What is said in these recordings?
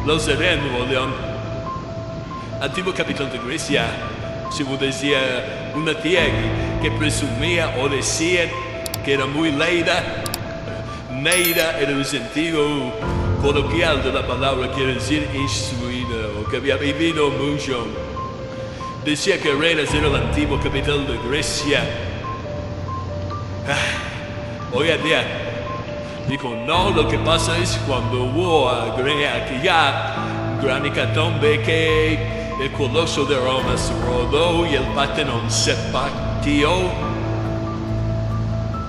Los de Nuevo León. Antiguo capitán de Grecia. Se decía una tía que presumía o decía que era muy leída. Neida era el sentido coloquial de la palabra, quiere decir instruida, o que había vivido mucho. Decía que Arenas era el antiguo capital de Grecia. Hoy en día, dijo, no, lo que pasa es cuando hubo aquella gran hecatombe que el coloso de Roma se rodó y el Partenón se partió.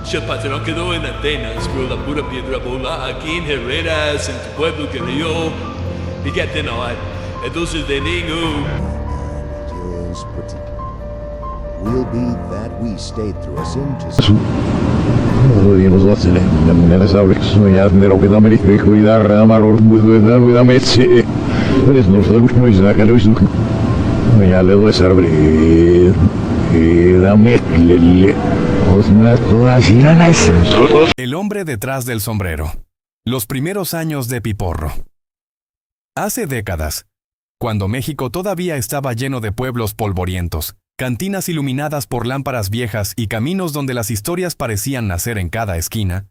Si el Partenón quedó en Atenas, pero la pura piedra voló aquí en Heredas, en tu pueblo querido, fíjate no hay. Entonces te digo, is pretty. Will be that we stayed through a sin to El hombre detrás del sombrero. Los primeros años de Piporro. Hace décadas, cuando México todavía estaba lleno de pueblos polvorientos, cantinas iluminadas por lámparas viejas y caminos donde las historias parecían nacer en cada esquina,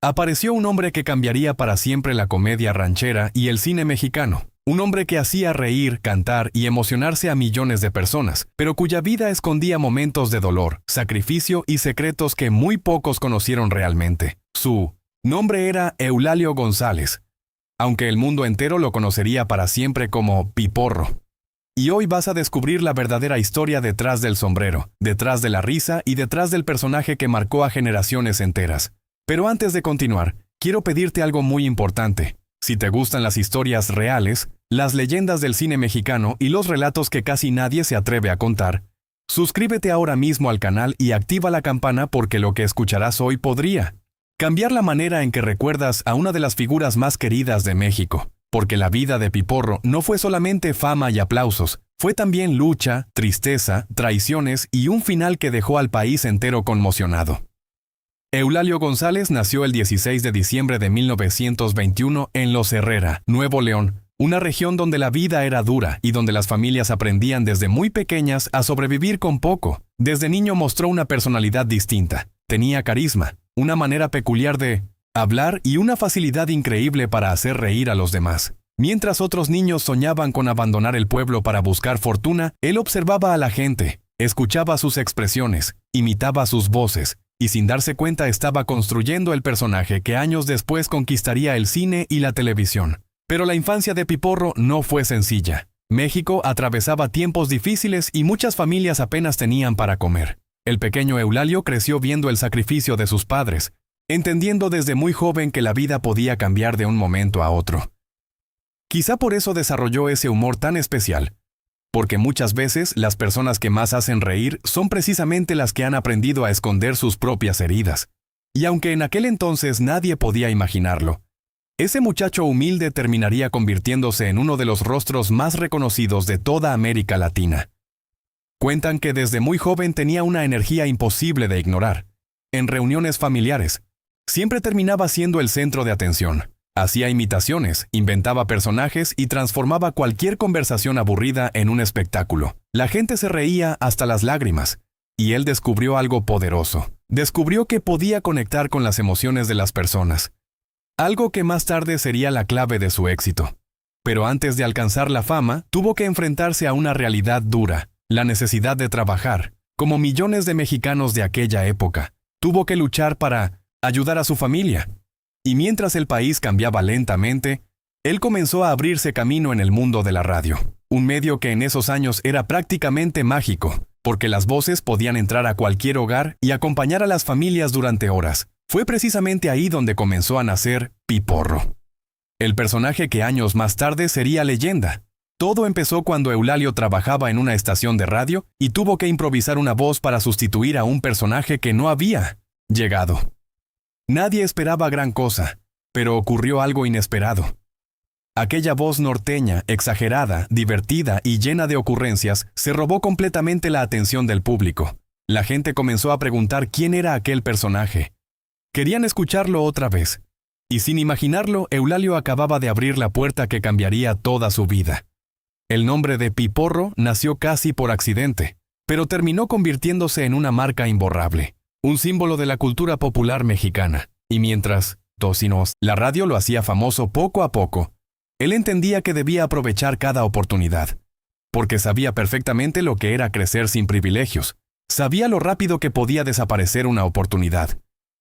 apareció un hombre que cambiaría para siempre la comedia ranchera y el cine mexicano. Un hombre que hacía reír, cantar y emocionarse a millones de personas, pero cuya vida escondía momentos de dolor, sacrificio y secretos que muy pocos conocieron realmente. Su nombre era Eulalio González, aunque el mundo entero lo conocería para siempre como Piporro. Y hoy vas a descubrir la verdadera historia detrás del sombrero, detrás de la risa y detrás del personaje que marcó a generaciones enteras. Pero antes de continuar, quiero pedirte algo muy importante. Si te gustan las historias reales, las leyendas del cine mexicano y los relatos que casi nadie se atreve a contar, suscríbete ahora mismo al canal y activa la campana porque lo que escucharás hoy podría cambiar la manera en que recuerdas a una de las figuras más queridas de México. Porque la vida de Piporro no fue solamente fama y aplausos, fue también lucha, tristeza, traiciones y un final que dejó al país entero conmocionado. Eulalio González nació el 16 de diciembre de 1921 en Los Herrera, Nuevo León, una región donde la vida era dura y donde las familias aprendían desde muy pequeñas a sobrevivir con poco. Desde niño mostró una personalidad distinta, tenía carisma, una manera peculiar de hablar y una facilidad increíble para hacer reír a los demás. Mientras otros niños soñaban con abandonar el pueblo para buscar fortuna, él observaba a la gente, escuchaba sus expresiones, imitaba sus voces, y sin darse cuenta estaba construyendo el personaje que años después conquistaría el cine y la televisión. Pero la infancia de Piporro no fue sencilla. México atravesaba tiempos difíciles y muchas familias apenas tenían para comer. El pequeño Eulalio creció viendo el sacrificio de sus padres, entendiendo desde muy joven que la vida podía cambiar de un momento a otro. Quizá por eso desarrolló ese humor tan especial, porque muchas veces las personas que más hacen reír son precisamente las que han aprendido a esconder sus propias heridas. Y aunque en aquel entonces nadie podía imaginarlo, ese muchacho humilde terminaría convirtiéndose en uno de los rostros más reconocidos de toda América Latina. Cuentan que desde muy joven tenía una energía imposible de ignorar. En reuniones familiares, siempre terminaba siendo el centro de atención. Hacía imitaciones, inventaba personajes y transformaba cualquier conversación aburrida en un espectáculo. La gente se reía hasta las lágrimas, y él descubrió algo poderoso. Descubrió que podía conectar con las emociones de las personas. Algo que más tarde sería la clave de su éxito. Pero antes de alcanzar la fama, tuvo que enfrentarse a una realidad dura, la necesidad de trabajar. Como millones de mexicanos de aquella época, tuvo que luchar para ayudar a su familia. Y mientras el país cambiaba lentamente, él comenzó a abrirse camino en el mundo de la radio. Un medio que en esos años era prácticamente mágico, porque las voces podían entrar a cualquier hogar y acompañar a las familias durante horas. Fue precisamente ahí donde comenzó a nacer Piporro, el personaje que años más tarde sería leyenda. Todo empezó cuando Eulalio trabajaba en una estación de radio y tuvo que improvisar una voz para sustituir a un personaje que no había llegado. Nadie esperaba gran cosa, pero ocurrió algo inesperado. Aquella voz norteña, exagerada, divertida y llena de ocurrencias se robó completamente la atención del público. La gente comenzó a preguntar quién era aquel personaje. Querían escucharlo otra vez. Y sin imaginarlo, Eulalio acababa de abrir la puerta que cambiaría toda su vida. El nombre de Piporro nació casi por accidente, pero terminó convirtiéndose en una marca imborrable, un símbolo de la cultura popular mexicana. Y mientras, Tocinos, la radio lo hacía famoso poco a poco, él entendía que debía aprovechar cada oportunidad, porque sabía perfectamente lo que era crecer sin privilegios, sabía lo rápido que podía desaparecer una oportunidad,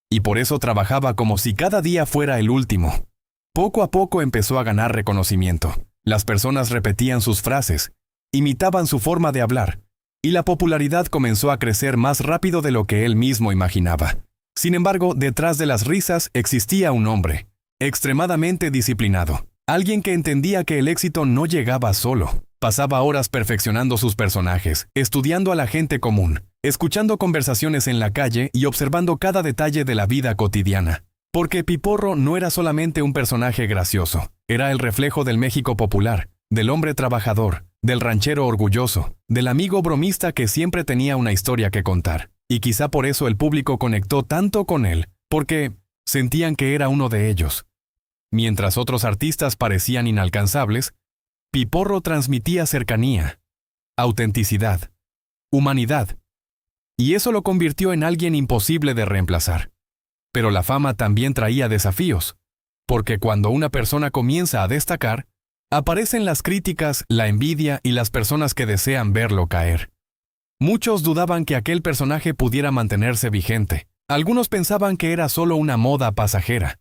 y por eso trabajaba como si cada día fuera el último. Poco a poco empezó a ganar reconocimiento. Las personas repetían sus frases, imitaban su forma de hablar, y la popularidad comenzó a crecer más rápido de lo que él mismo imaginaba. Sin embargo, detrás de las risas existía un hombre, extremadamente disciplinado, alguien que entendía que el éxito no llegaba solo. Pasaba horas perfeccionando sus personajes, estudiando a la gente común, escuchando conversaciones en la calle y observando cada detalle de la vida cotidiana. Porque Piporro no era solamente un personaje gracioso, era el reflejo del México popular, del hombre trabajador, del ranchero orgulloso, del amigo bromista que siempre tenía una historia que contar. Y quizá por eso el público conectó tanto con él, porque sentían que era uno de ellos. Mientras otros artistas parecían inalcanzables, Piporro transmitía cercanía, autenticidad, humanidad, y eso lo convirtió en alguien imposible de reemplazar. Pero la fama también traía desafíos, porque cuando una persona comienza a destacar, aparecen las críticas, la envidia y las personas que desean verlo caer. Muchos dudaban que aquel personaje pudiera mantenerse vigente. Algunos pensaban que era solo una moda pasajera.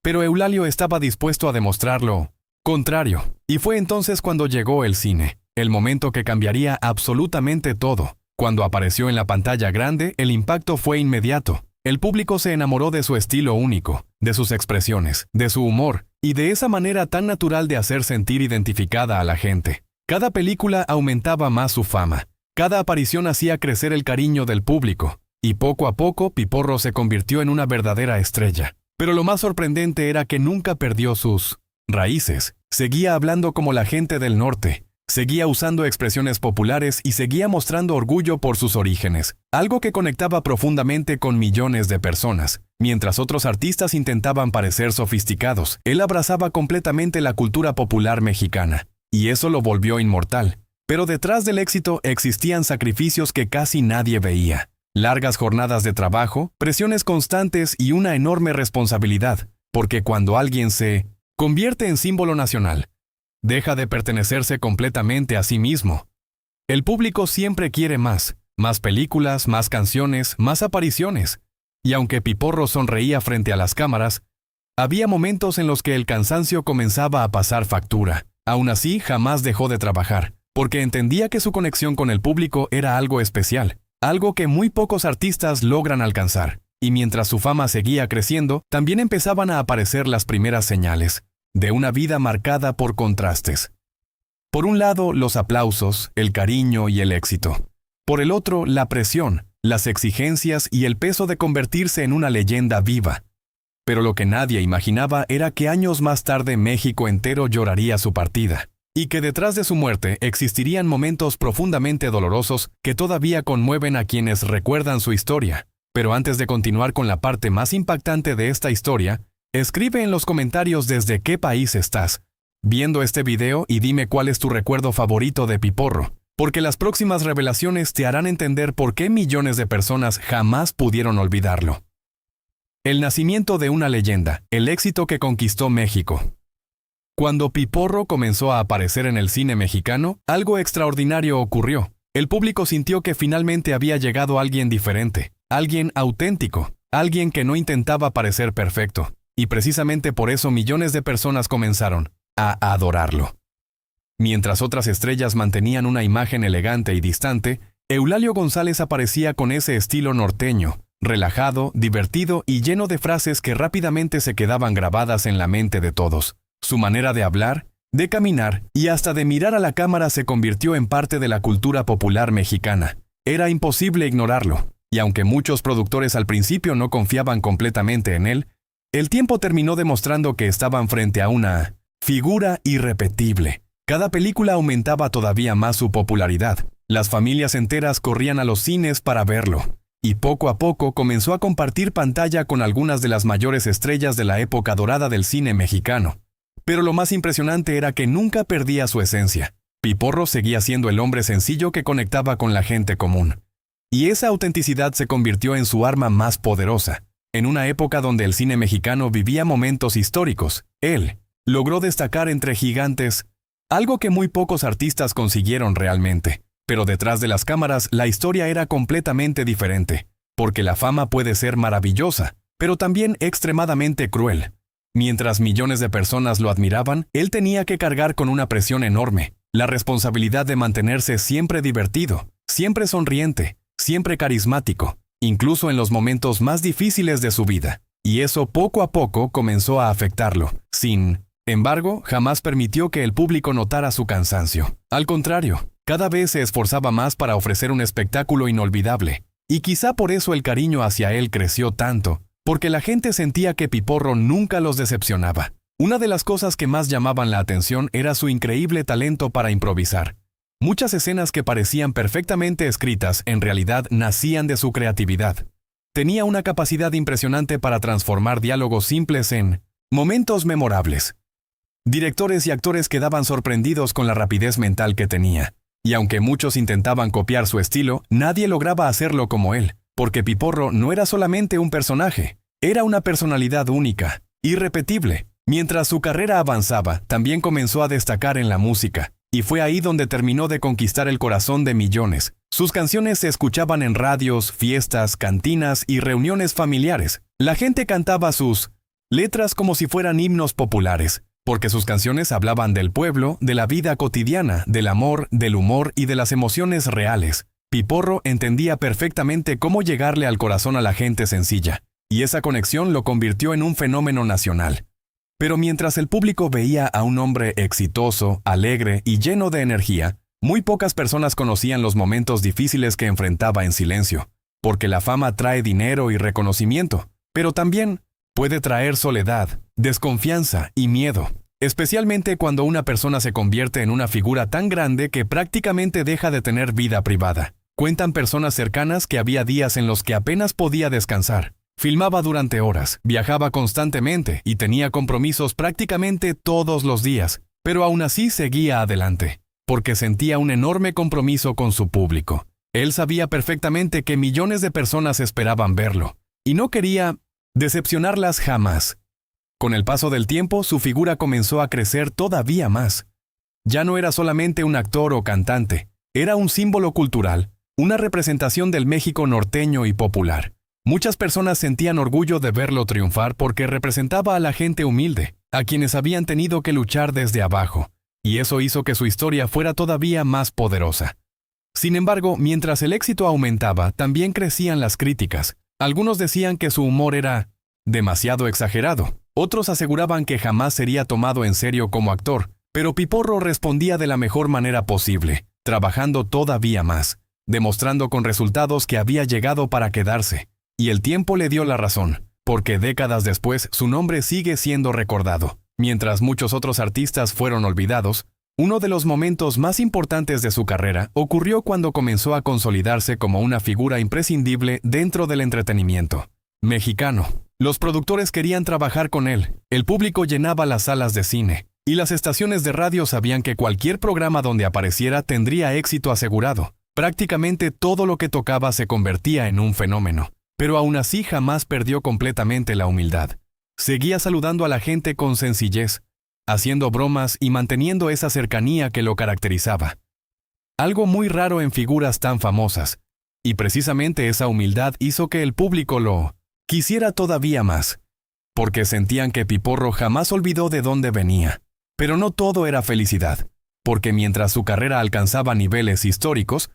Pero Eulalio estaba dispuesto a demostrarlo contrario. Y fue entonces cuando llegó el cine, el momento que cambiaría absolutamente todo. Cuando apareció en la pantalla grande, el impacto fue inmediato. El público se enamoró de su estilo único, de sus expresiones, de su humor, y de esa manera tan natural de hacer sentir identificada a la gente. Cada película aumentaba más su fama. Cada aparición hacía crecer el cariño del público, y poco a poco Piporro se convirtió en una verdadera estrella. Pero lo más sorprendente era que nunca perdió sus raíces. Seguía hablando como la gente del norte, seguía usando expresiones populares y seguía mostrando orgullo por sus orígenes, algo que conectaba profundamente con millones de personas. Mientras otros artistas intentaban parecer sofisticados, él abrazaba completamente la cultura popular mexicana, y eso lo volvió inmortal. Pero detrás del éxito existían sacrificios que casi nadie veía. Largas jornadas de trabajo, presiones constantes y una enorme responsabilidad, porque cuando alguien se convierte en símbolo nacional, deja de pertenecerse completamente a sí mismo. El público siempre quiere más películas, más canciones, más apariciones. Y aunque Piporro sonreía frente a las cámaras, había momentos en los que el cansancio comenzaba a pasar factura. Aún así, jamás dejó de trabajar, porque entendía que su conexión con el público era algo especial, algo que muy pocos artistas logran alcanzar. Y mientras su fama seguía creciendo, también empezaban a aparecer las primeras señales de una vida marcada por contrastes. Por un lado, los aplausos, el cariño y el éxito. Por el otro, la presión, las exigencias y el peso de convertirse en una leyenda viva. Pero lo que nadie imaginaba era que años más tarde México entero lloraría su partida, y que detrás de su muerte existirían momentos profundamente dolorosos que todavía conmueven a quienes recuerdan su historia. Pero antes de continuar con la parte más impactante de esta historia, escribe en los comentarios desde qué país estás viendo este video y dime cuál es tu recuerdo favorito de Piporro, porque las próximas revelaciones te harán entender por qué millones de personas jamás pudieron olvidarlo. El nacimiento de una leyenda, el éxito que conquistó México. Cuando Piporro comenzó a aparecer en el cine mexicano, algo extraordinario ocurrió. El público sintió que finalmente había llegado alguien diferente, alguien auténtico, alguien que no intentaba parecer perfecto. Y precisamente por eso millones de personas comenzaron a adorarlo. Mientras otras estrellas mantenían una imagen elegante y distante, Eulalio González aparecía con ese estilo norteño, relajado, divertido y lleno de frases que rápidamente se quedaban grabadas en la mente de todos. Su manera de hablar, de caminar y hasta de mirar a la cámara se convirtió en parte de la cultura popular mexicana. Era imposible ignorarlo, y aunque muchos productores al principio no confiaban completamente en él, el tiempo terminó demostrando que estaban frente a una figura irrepetible. Cada película aumentaba todavía más su popularidad. Las familias enteras corrían a los cines para verlo. y poco a poco comenzó a compartir pantalla con algunas de las mayores estrellas de la época dorada del cine mexicano. Pero lo más impresionante era que nunca perdía su esencia. Piporro seguía siendo el hombre sencillo que conectaba con la gente común. Y esa autenticidad se convirtió en su arma más poderosa. En una época donde el cine mexicano vivía momentos históricos, él logró destacar entre gigantes, algo que muy pocos artistas consiguieron realmente. Pero detrás de las cámaras la historia era completamente diferente, porque la fama puede ser maravillosa, pero también extremadamente cruel. Mientras millones de personas lo admiraban, él tenía que cargar con una presión enorme, la responsabilidad de mantenerse siempre divertido, siempre sonriente, siempre carismático, incluso en los momentos más difíciles de su vida. Y eso poco a poco comenzó a afectarlo. Sin embargo, jamás permitió que el público notara su cansancio. Al contrario, cada vez se esforzaba más para ofrecer un espectáculo inolvidable. Y quizá por eso el cariño hacia él creció tanto, porque la gente sentía que Piporro nunca los decepcionaba. Una de las cosas que más llamaban la atención era su increíble talento para improvisar. Muchas escenas que parecían perfectamente escritas en realidad nacían de su creatividad. Tenía una capacidad impresionante para transformar diálogos simples en momentos memorables. Directores y actores quedaban sorprendidos con la rapidez mental que tenía. Y aunque muchos intentaban copiar su estilo, nadie lograba hacerlo como él, porque Piporro no era solamente un personaje, era una personalidad única, irrepetible. Mientras su carrera avanzaba, también comenzó a destacar en la música, y fue ahí donde terminó de conquistar el corazón de millones. Sus canciones se escuchaban en radios, fiestas, cantinas y reuniones familiares. La gente cantaba sus letras como si fueran himnos populares, porque sus canciones hablaban del pueblo, de la vida cotidiana, del amor, del humor y de las emociones reales. Piporro entendía perfectamente cómo llegarle al corazón a la gente sencilla, y esa conexión lo convirtió en un fenómeno nacional. Pero mientras el público veía a un hombre exitoso, alegre y lleno de energía, muy pocas personas conocían los momentos difíciles que enfrentaba en silencio, porque la fama trae dinero y reconocimiento, pero también puede traer soledad, desconfianza y miedo, especialmente cuando una persona se convierte en una figura tan grande que prácticamente deja de tener vida privada. Cuentan personas cercanas que había días en los que apenas podía descansar. Filmaba durante horas, viajaba constantemente y tenía compromisos prácticamente todos los días, pero aún así seguía adelante, porque sentía un enorme compromiso con su público. Él sabía perfectamente que millones de personas esperaban verlo, y no quería decepcionarlas jamás. Con el paso del tiempo, su figura comenzó a crecer todavía más. Ya no era solamente un actor o cantante, era un símbolo cultural, una representación del México norteño y popular. Muchas personas sentían orgullo de verlo triunfar porque representaba a la gente humilde, a quienes habían tenido que luchar desde abajo, y eso hizo que su historia fuera todavía más poderosa. Sin embargo, mientras el éxito aumentaba, también crecían las críticas. Algunos decían que su humor era demasiado exagerado, otros aseguraban que jamás sería tomado en serio como actor, pero Piporro respondía de la mejor manera posible, trabajando todavía más, demostrando con resultados que había llegado para quedarse. Y el tiempo le dio la razón, porque décadas después su nombre sigue siendo recordado. Mientras muchos otros artistas fueron olvidados, uno de los momentos más importantes de su carrera ocurrió cuando comenzó a consolidarse como una figura imprescindible dentro del entretenimiento mexicano. Los productores querían trabajar con él, el público llenaba las salas de cine, y las estaciones de radio sabían que cualquier programa donde apareciera tendría éxito asegurado. Prácticamente todo lo que tocaba se convertía en un fenómeno. Pero aún así jamás perdió completamente la humildad. Seguía saludando a la gente con sencillez, haciendo bromas y manteniendo esa cercanía que lo caracterizaba. Algo muy raro en figuras tan famosas, y precisamente esa humildad hizo que el público lo quisiera todavía más, porque sentían que Piporro jamás olvidó de dónde venía. Pero no todo era felicidad, porque mientras su carrera alcanzaba niveles históricos,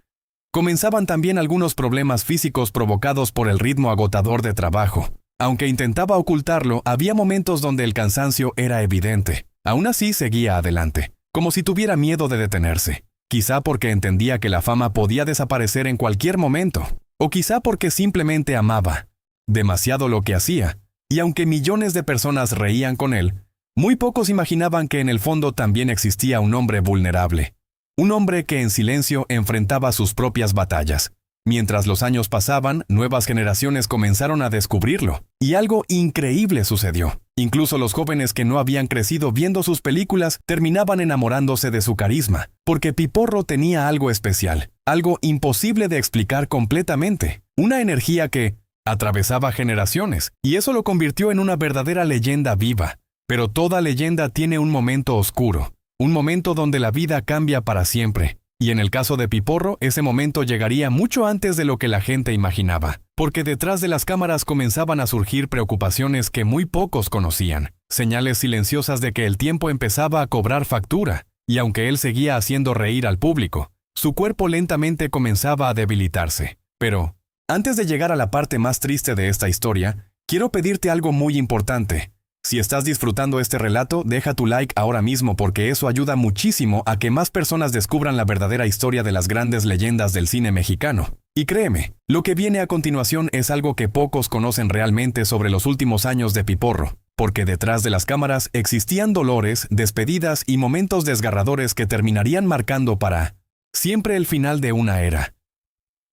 comenzaban también algunos problemas físicos provocados por el ritmo agotador de trabajo. Aunque intentaba ocultarlo, había momentos donde el cansancio era evidente. Aún así seguía adelante, como si tuviera miedo de detenerse. Quizá porque entendía que la fama podía desaparecer en cualquier momento, o quizá porque simplemente amaba demasiado lo que hacía. Y aunque millones de personas reían con él, muy pocos imaginaban que en el fondo también existía un hombre vulnerable. Un hombre que en silencio enfrentaba sus propias batallas. Mientras los años pasaban, nuevas generaciones comenzaron a descubrirlo, y algo increíble sucedió. Incluso los jóvenes que no habían crecido viendo sus películas terminaban enamorándose de su carisma, porque Piporro tenía algo especial, algo imposible de explicar completamente, una energía que atravesaba generaciones, y eso lo convirtió en una verdadera leyenda viva. Pero toda leyenda tiene un momento oscuro, un momento donde la vida cambia para siempre. Y en el caso de Piporro, ese momento llegaría mucho antes de lo que la gente imaginaba, porque detrás de las cámaras comenzaban a surgir preocupaciones que muy pocos conocían, señales silenciosas de que el tiempo empezaba a cobrar factura, y aunque él seguía haciendo reír al público, su cuerpo lentamente comenzaba a debilitarse. Pero, antes de llegar a la parte más triste de esta historia, quiero pedirte algo muy importante. Si estás disfrutando este relato, deja tu like ahora mismo porque eso ayuda muchísimo a que más personas descubran la verdadera historia de las grandes leyendas del cine mexicano. Y créeme, lo que viene a continuación es algo que pocos conocen realmente sobre los últimos años de Piporro, porque detrás de las cámaras existían dolores, despedidas y momentos desgarradores que terminarían marcando para siempre el final de una era.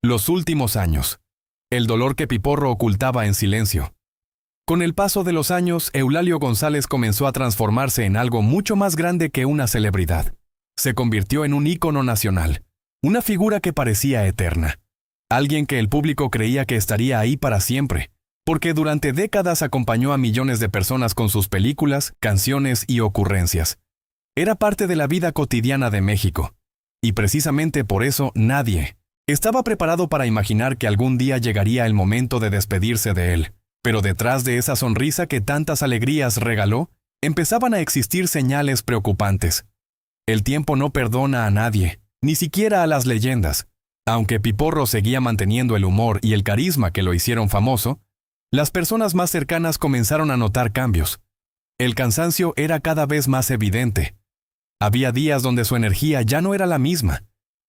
Los últimos años. El dolor que Piporro ocultaba en silencio. Con el paso de los años, Eulalio González comenzó a transformarse en algo mucho más grande que una celebridad. Se convirtió en un ícono nacional, una figura que parecía eterna. Alguien que el público creía que estaría ahí para siempre, porque durante décadas acompañó a millones de personas con sus películas, canciones y ocurrencias. Era parte de la vida cotidiana de México. Y precisamente por eso nadie estaba preparado para imaginar que algún día llegaría el momento de despedirse de él. Pero detrás de esa sonrisa que tantas alegrías regaló, empezaban a existir señales preocupantes. El tiempo no perdona a nadie, ni siquiera a las leyendas. Aunque Piporro seguía manteniendo el humor y el carisma que lo hicieron famoso, las personas más cercanas comenzaron a notar cambios. El cansancio era cada vez más evidente. Había días donde su energía ya no era la misma.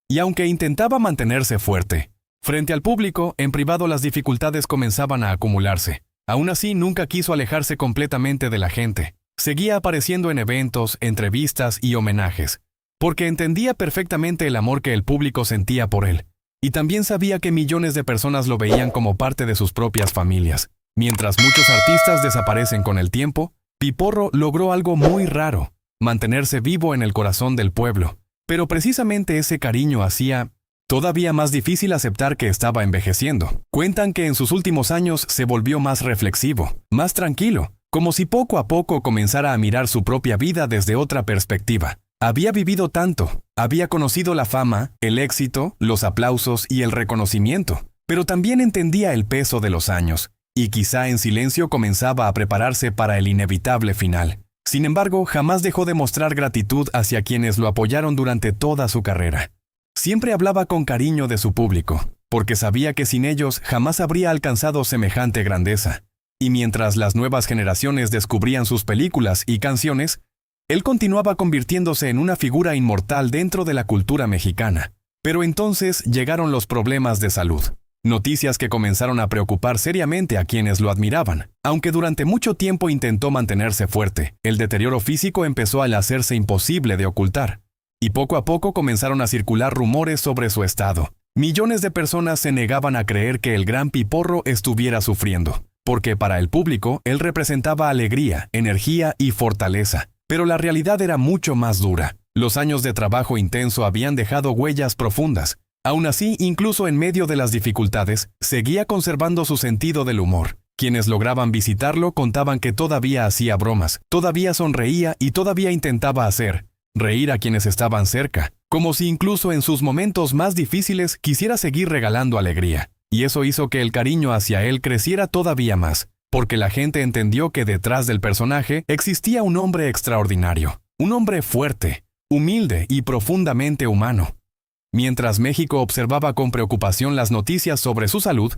Y aunque intentaba mantenerse fuerte, frente al público, en privado las dificultades comenzaban a acumularse. Aún así, nunca quiso alejarse completamente de la gente. Seguía apareciendo en eventos, entrevistas y homenajes, porque entendía perfectamente el amor que el público sentía por él. Y también sabía que millones de personas lo veían como parte de sus propias familias. Mientras muchos artistas desaparecen con el tiempo, Piporro logró algo muy raro: mantenerse vivo en el corazón del pueblo. Pero precisamente ese cariño hacía todavía más difícil aceptar que estaba envejeciendo. Cuentan que en sus últimos años se volvió más reflexivo, más tranquilo, como si poco a poco comenzara a mirar su propia vida desde otra perspectiva. Había vivido tanto, había conocido la fama, el éxito, los aplausos y el reconocimiento, pero también entendía el peso de los años, y quizá en silencio comenzaba a prepararse para el inevitable final. Sin embargo, jamás dejó de mostrar gratitud hacia quienes lo apoyaron durante toda su carrera. Siempre hablaba con cariño de su público, porque sabía que sin ellos jamás habría alcanzado semejante grandeza. Y mientras las nuevas generaciones descubrían sus películas y canciones, él continuaba convirtiéndose en una figura inmortal dentro de la cultura mexicana. Pero entonces llegaron los problemas de salud. Noticias que comenzaron a preocupar seriamente a quienes lo admiraban. Aunque durante mucho tiempo intentó mantenerse fuerte, el deterioro físico empezó a hacerse imposible de ocultar. Y poco a poco comenzaron a circular rumores sobre su estado. Millones de personas se negaban a creer que el gran Piporro estuviera sufriendo, porque para el público él representaba alegría, energía y fortaleza. Pero la realidad era mucho más dura. Los años de trabajo intenso habían dejado huellas profundas. Aún así, incluso en medio de las dificultades, seguía conservando su sentido del humor. Quienes lograban visitarlo contaban que todavía hacía bromas, todavía sonreía y todavía intentaba hacer reír a quienes estaban cerca, como si incluso en sus momentos más difíciles quisiera seguir regalando alegría. Y eso hizo que el cariño hacia él creciera todavía más, porque la gente entendió que detrás del personaje existía un hombre extraordinario, un hombre fuerte, humilde y profundamente humano. Mientras México observaba con preocupación las noticias sobre su salud,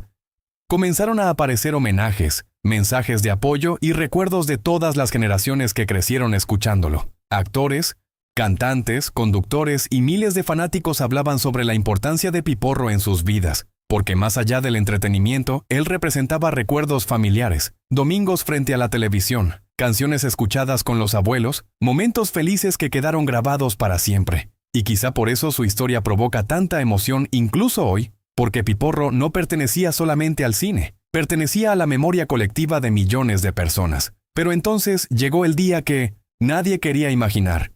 comenzaron a aparecer homenajes, mensajes de apoyo y recuerdos de todas las generaciones que crecieron escuchándolo. Actores, cantantes, conductores y miles de fanáticos hablaban sobre la importancia de Piporro en sus vidas, porque más allá del entretenimiento, él representaba recuerdos familiares, domingos frente a la televisión, canciones escuchadas con los abuelos, momentos felices que quedaron grabados para siempre. Y quizá por eso su historia provoca tanta emoción incluso hoy, porque Piporro no pertenecía solamente al cine, pertenecía a la memoria colectiva de millones de personas. Pero entonces llegó el día que nadie quería imaginar.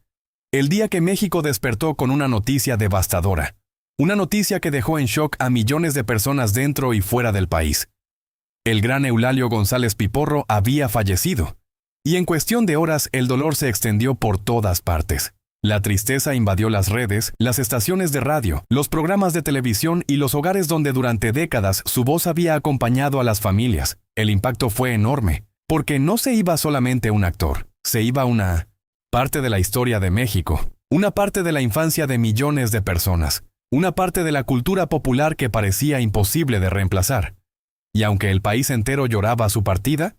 El día que México despertó con una noticia devastadora. Una noticia que dejó en shock a millones de personas dentro y fuera del país. El gran Eulalio González Piporro había fallecido. Y en cuestión de horas el dolor se extendió por todas partes. La tristeza invadió las redes, las estaciones de radio, los programas de televisión y los hogares donde durante décadas su voz había acompañado a las familias. El impacto fue enorme, porque no se iba solamente un actor, se iba una parte de la historia de México, una parte de la infancia de millones de personas, una parte de la cultura popular que parecía imposible de reemplazar. Y aunque el país entero lloraba su partida,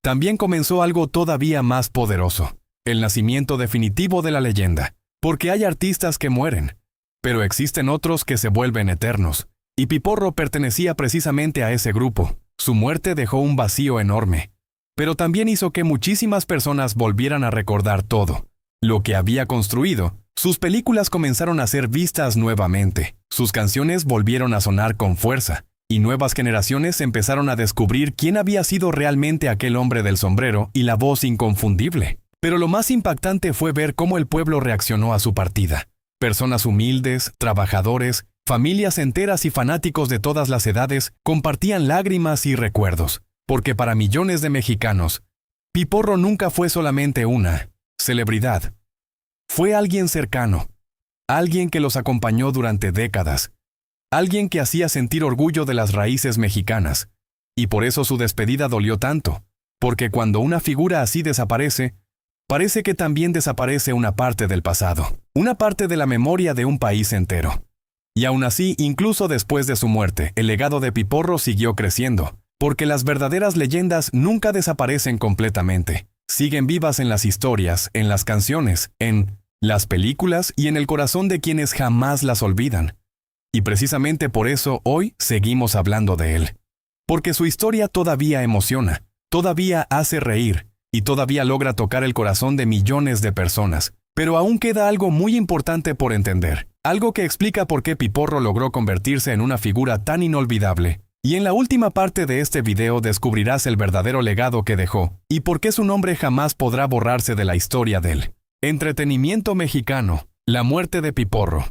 también comenzó algo todavía más poderoso. El nacimiento definitivo de la leyenda, porque hay artistas que mueren, pero existen otros que se vuelven eternos, y Piporro pertenecía precisamente a ese grupo. Su muerte dejó un vacío enorme, pero también hizo que muchísimas personas volvieran a recordar todo lo que había construido. Sus películas comenzaron a ser vistas nuevamente, sus canciones volvieron a sonar con fuerza, y nuevas generaciones empezaron a descubrir quién había sido realmente aquel hombre del sombrero y la voz inconfundible. Pero lo más impactante fue ver cómo el pueblo reaccionó a su partida. Personas humildes, trabajadores, familias enteras y fanáticos de todas las edades compartían lágrimas y recuerdos, porque para millones de mexicanos, Piporro nunca fue solamente una celebridad. Fue alguien cercano, alguien que los acompañó durante décadas, alguien que hacía sentir orgullo de las raíces mexicanas, y por eso su despedida dolió tanto, porque cuando una figura así desaparece, parece que también desaparece una parte del pasado, una parte de la memoria de un país entero. Y aún así, incluso después de su muerte, el legado de Piporro siguió creciendo, porque las verdaderas leyendas nunca desaparecen completamente. Siguen vivas en las historias, en las canciones, en las películas y en el corazón de quienes jamás las olvidan. Y precisamente por eso hoy seguimos hablando de él. Porque su historia todavía emociona, todavía hace reír, y todavía logra tocar el corazón de millones de personas. Pero aún queda algo muy importante por entender, algo que explica por qué Piporro logró convertirse en una figura tan inolvidable. Y en la última parte de este video descubrirás el verdadero legado que dejó, y por qué su nombre jamás podrá borrarse de la historia del entretenimiento mexicano, la muerte de Piporro.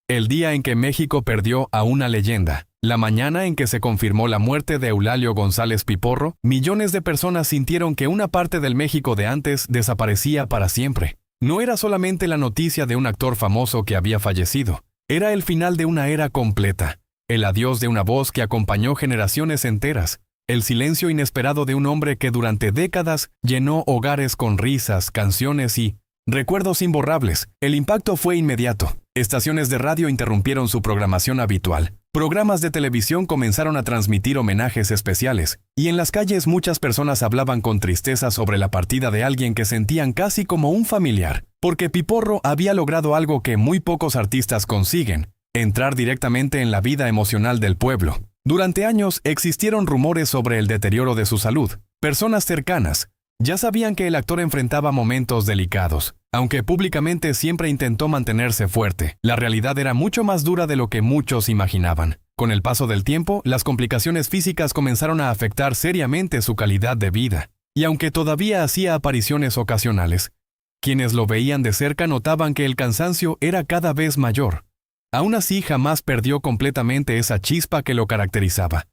El día en que México perdió a una leyenda. La mañana en que se confirmó la muerte de Eulalio González Piporro, millones de personas sintieron que una parte del México de antes desaparecía para siempre. No era solamente la noticia de un actor famoso que había fallecido, era el final de una era completa, el adiós de una voz que acompañó generaciones enteras, el silencio inesperado de un hombre que durante décadas llenó hogares con risas, canciones y recuerdos imborrables. El impacto fue inmediato. Estaciones de radio interrumpieron su programación habitual. Programas de televisión comenzaron a transmitir homenajes especiales, y en las calles muchas personas hablaban con tristeza sobre la partida de alguien que sentían casi como un familiar, porque Piporro había logrado algo que muy pocos artistas consiguen, entrar directamente en la vida emocional del pueblo. Durante años existieron rumores sobre el deterioro de su salud. Personas cercanas ya sabían que el actor enfrentaba momentos delicados. Aunque públicamente siempre intentó mantenerse fuerte, la realidad era mucho más dura de lo que muchos imaginaban. Con el paso del tiempo, las complicaciones físicas comenzaron a afectar seriamente su calidad de vida. Y aunque todavía hacía apariciones ocasionales, quienes lo veían de cerca notaban que el cansancio era cada vez mayor. Aún así, jamás perdió completamente esa chispa que lo caracterizaba.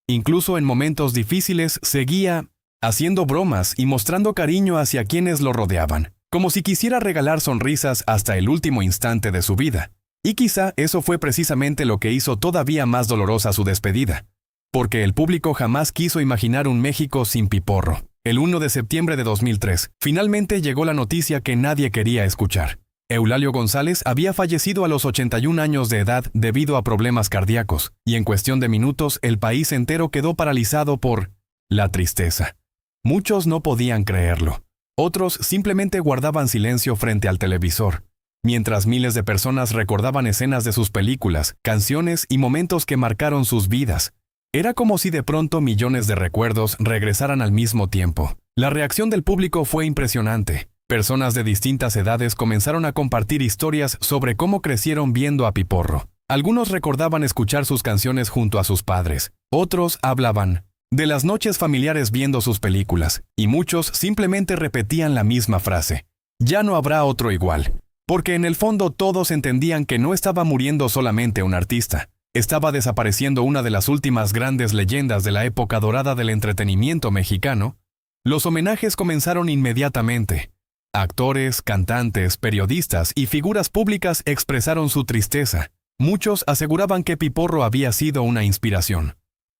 Incluso en momentos difíciles, seguía haciendo bromas y mostrando cariño hacia quienes lo rodeaban, como si quisiera regalar sonrisas hasta el último instante de su vida. Y quizá eso fue precisamente lo que hizo todavía más dolorosa su despedida, porque el público jamás quiso imaginar un México sin Piporro. El 1 de septiembre de 2003, finalmente llegó la noticia que nadie quería escuchar. Eulalio González había fallecido a los 81 años de edad debido a problemas cardíacos, y en cuestión de minutos el país entero quedó paralizado por la tristeza. Muchos no podían creerlo. Otros simplemente guardaban silencio frente al televisor, mientras miles de personas recordaban escenas de sus películas, canciones y momentos que marcaron sus vidas. Era como si de pronto millones de recuerdos regresaran al mismo tiempo. La reacción del público fue impresionante. Personas de distintas edades comenzaron a compartir historias sobre cómo crecieron viendo a Piporro. Algunos recordaban escuchar sus canciones junto a sus padres, otros hablaban de las noches familiares viendo sus películas, y muchos simplemente repetían la misma frase: ya no habrá otro igual, porque en el fondo todos entendían que no estaba muriendo solamente un artista, estaba desapareciendo una de las últimas grandes leyendas de la época dorada del entretenimiento mexicano. Los homenajes comenzaron inmediatamente. Actores, cantantes, periodistas y figuras públicas expresaron su tristeza. Muchos aseguraban que Piporro había sido una inspiración.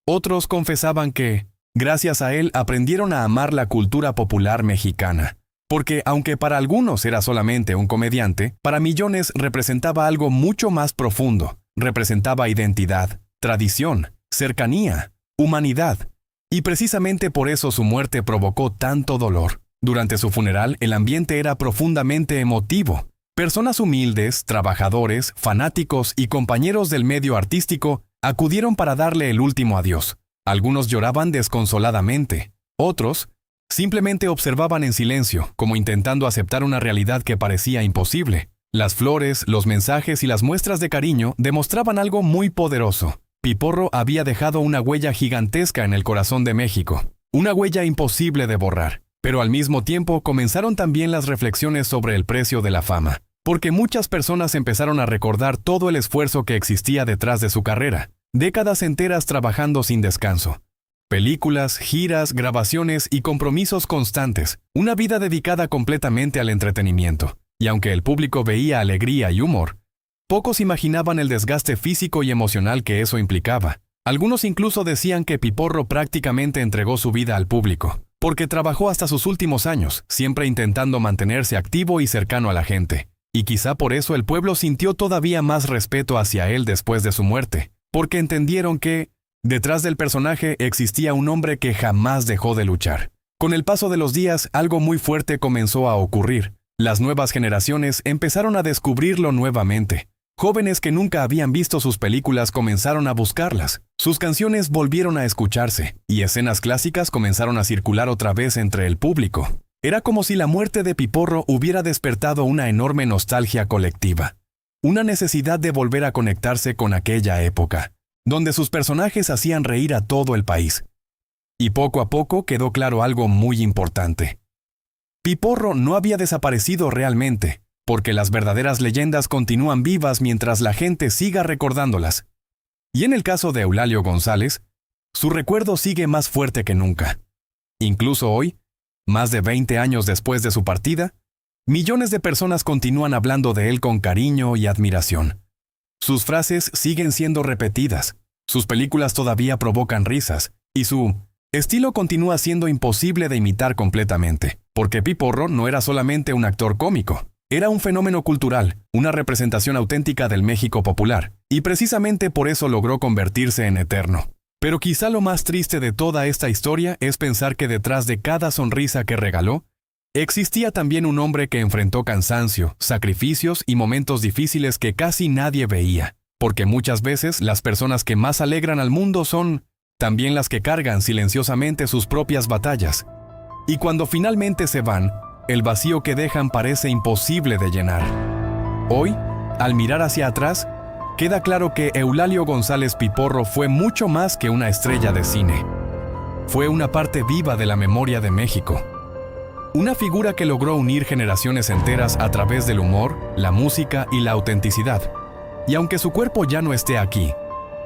Otros confesaban que, gracias a él, aprendieron a amar la cultura popular mexicana. Porque, aunque para algunos era solamente un comediante, para millones representaba algo mucho más profundo. Representaba identidad, tradición, cercanía, humanidad. Y precisamente por eso su muerte provocó tanto dolor. Durante su funeral, el ambiente era profundamente emotivo. Personas humildes, trabajadores, fanáticos y compañeros del medio artístico acudieron para darle el último adiós. Algunos lloraban desconsoladamente. Otros simplemente observaban en silencio, como intentando aceptar una realidad que parecía imposible. Las flores, los mensajes y las muestras de cariño demostraban algo muy poderoso. Piporro había dejado una huella gigantesca en el corazón de México. Una huella imposible de borrar. Pero al mismo tiempo comenzaron también las reflexiones sobre el precio de la fama, porque muchas personas empezaron a recordar todo el esfuerzo que existía detrás de su carrera, décadas enteras trabajando sin descanso. Películas, giras, grabaciones y compromisos constantes, una vida dedicada completamente al entretenimiento. Y aunque el público veía alegría y humor, pocos imaginaban el desgaste físico y emocional que eso implicaba. Algunos incluso decían que Piporro prácticamente entregó su vida al público, porque trabajó hasta sus últimos años, siempre intentando mantenerse activo y cercano a la gente. Y quizá por eso el pueblo sintió todavía más respeto hacia él después de su muerte, porque entendieron que, detrás del personaje existía un hombre que jamás dejó de luchar. Con el paso de los días, algo muy fuerte comenzó a ocurrir. Las nuevas generaciones empezaron a descubrirlo nuevamente. Jóvenes que nunca habían visto sus películas comenzaron a buscarlas. Sus canciones volvieron a escucharse, y escenas clásicas comenzaron a circular otra vez entre el público. Era como si la muerte de Piporro hubiera despertado una enorme nostalgia colectiva. Una necesidad de volver a conectarse con aquella época, donde sus personajes hacían reír a todo el país. Y poco a poco quedó claro algo muy importante. Piporro no había desaparecido realmente, porque las verdaderas leyendas continúan vivas mientras la gente siga recordándolas. Y en el caso de Eulalio González, su recuerdo sigue más fuerte que nunca. Incluso hoy, más de 20 años después de su partida, millones de personas continúan hablando de él con cariño y admiración. Sus frases siguen siendo repetidas, sus películas todavía provocan risas, y su estilo continúa siendo imposible de imitar completamente, porque Piporro no era solamente un actor cómico. Era un fenómeno cultural, una representación auténtica del México popular, y precisamente por eso logró convertirse en eterno. Pero quizá lo más triste de toda esta historia es pensar que detrás de cada sonrisa que regaló, existía también un hombre que enfrentó cansancio, sacrificios y momentos difíciles que casi nadie veía, porque muchas veces las personas que más alegran al mundo son también las que cargan silenciosamente sus propias batallas. Y cuando finalmente se van, el vacío que dejan parece imposible de llenar. Hoy, al mirar hacia atrás, queda claro que Eulalio González Piporro fue mucho más que una estrella de cine. Fue una parte viva de la memoria de México. Una figura que logró unir generaciones enteras a través del humor, la música y la autenticidad. Y aunque su cuerpo ya no esté aquí,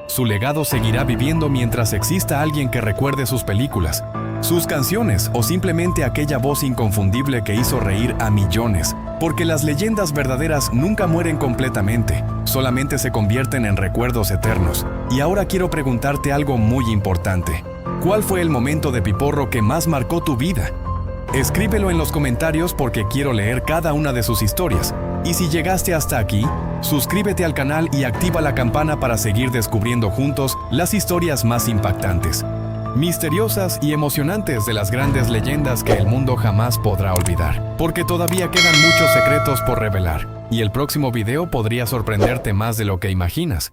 su legado seguirá viviendo mientras exista alguien que recuerde sus películas, sus canciones o simplemente aquella voz inconfundible que hizo reír a millones, porque las leyendas verdaderas nunca mueren completamente, solamente se convierten en recuerdos eternos. Y ahora quiero preguntarte algo muy importante. ¿Cuál fue el momento de Piporro que más marcó tu vida? Escríbelo en los comentarios porque quiero leer cada una de sus historias. Y si llegaste hasta aquí, suscríbete al canal y activa la campana para seguir descubriendo juntos las historias más impactantes, misteriosas y emocionantes de las grandes leyendas que el mundo jamás podrá olvidar. Porque todavía quedan muchos secretos por revelar, y el próximo video podría sorprenderte más de lo que imaginas.